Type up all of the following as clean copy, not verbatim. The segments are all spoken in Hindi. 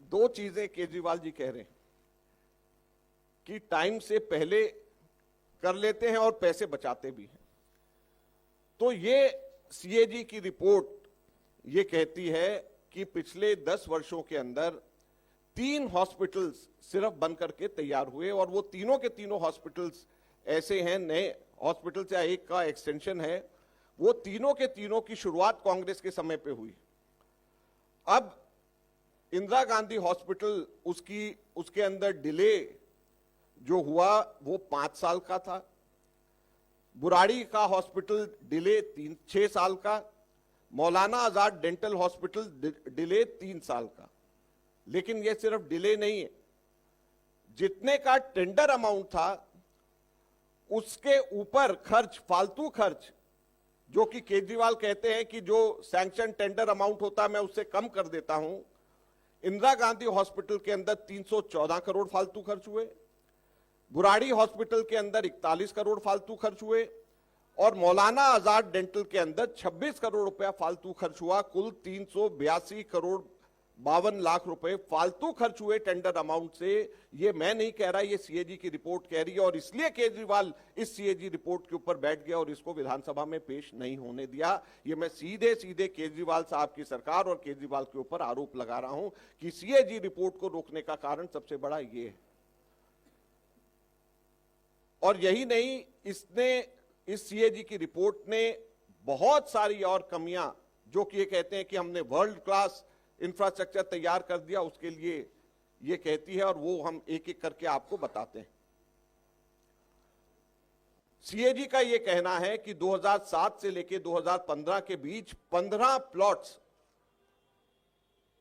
दो चीजें केजरीवाल जी कह रहे हैं कि टाइम से पहले कर लेते हैं और पैसे बचाते भी हैं। तो ये सीएजी की रिपोर्ट ये कहती है कि पिछले 10 वर्षों के अंदर 3 हॉस्पिटल्स सिर्फ बन करके तैयार हुए, और वो तीनों के तीनों हॉस्पिटल्स ऐसे हैं, नए हॉस्पिटल्स या एक का एक्सटेंशन है। वो तीनों के तीनों की शुरुआत कांग्रेस के समय पे हुई। अब इंदिरा गांधी हॉस्पिटल उसके अंदर डिले जो हुआ वो 5 साल का था। बुराड़ी का हॉस्पिटल डिले 6 साल का। Maulana Azad dental hospital delay 3 साल का। लेकिन यह सिर्फ डिले नहीं है, जितने का टेंडर अमाउंट था उसके ऊपर खर्च, फालतू खर्च, जो कि केजरीवाल कहते हैं कि जो सैंक्शन टेंडर अमाउंट होता है मैं उससे कम कर देता हूं। इंदिरा गांधी हॉस्पिटल के अंदर 314 करोड़ फालतू खर्च हुए, बुराड़ी हॉस्पिटल के अंदर 41 करोड़ फालतू खर्च हुए, और मौलाना आजाद डेंटल के अंदर 26 करोड़ रुपया फालतू खर्च हुआ। कुल 382 करोड़ 52 लाख रुपए फालतू खर्च हुए टेंडर अमाउंट से। ये मैं नहीं कह रहा, ये सीएजी की रिपोर्ट कह रही है, और इसलिए केजरीवाल इस सीएजी रिपोर्ट के ऊपर बैठ गया और इसको विधानसभा में पेश नहीं होने दिया। ये मैं सीधे सीधे केजरीवाल साहब की सरकार और केजरीवाल के ऊपर आरोप लगा रहा हूं कि सीएजी रिपोर्ट को रोकने का कारण सबसे बड़ा ये है। और यही नहीं, इस सीएजी की रिपोर्ट ने बहुत सारी और कमियां, जो कि ये कहते हैं कि हमने वर्ल्ड क्लास इंफ्रास्ट्रक्चर तैयार कर दिया, उसके लिए ये कहती है, और वो हम एक एक करके आपको बताते हैं। सीएजी का ये कहना है कि 2007 से लेकर 2015 के बीच 15 प्लॉट्स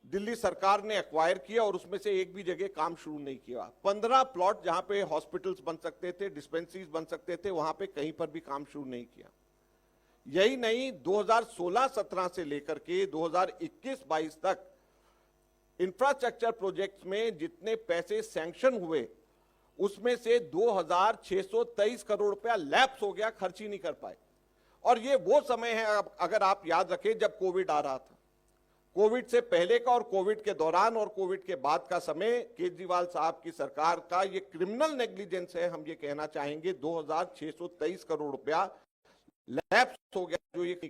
दिल्ली सरकार ने एक्वायर किया और उसमें से एक भी जगह काम शुरू नहीं किया। 15 प्लॉट जहां पे हॉस्पिटल्स बन सकते थे, डिस्पेंसरीज बन सकते थे, वहां पे कहीं पर भी काम शुरू नहीं किया। यही नहीं, 2016-17 से लेकर के 2021-22 तक इंफ्रास्ट्रक्चर प्रोजेक्ट्स में जितने पैसे सैंक्शन हुए उसमें से 2623 करोड़ रुपया लैप्स हो गया, खर्च ही नहीं कर पाए। और ये वो समय है, अगर आप याद रखें, जब कोविड आ रहा था। कोविड से पहले का और कोविड के दौरान और कोविड के बाद का समय केजरीवाल साहब की सरकार का ये क्रिमिनल नेग्लिजेंस है। हम ये कहना चाहेंगे 2623 करोड़ रुपया लैप्स हो गया, जो ये नहीं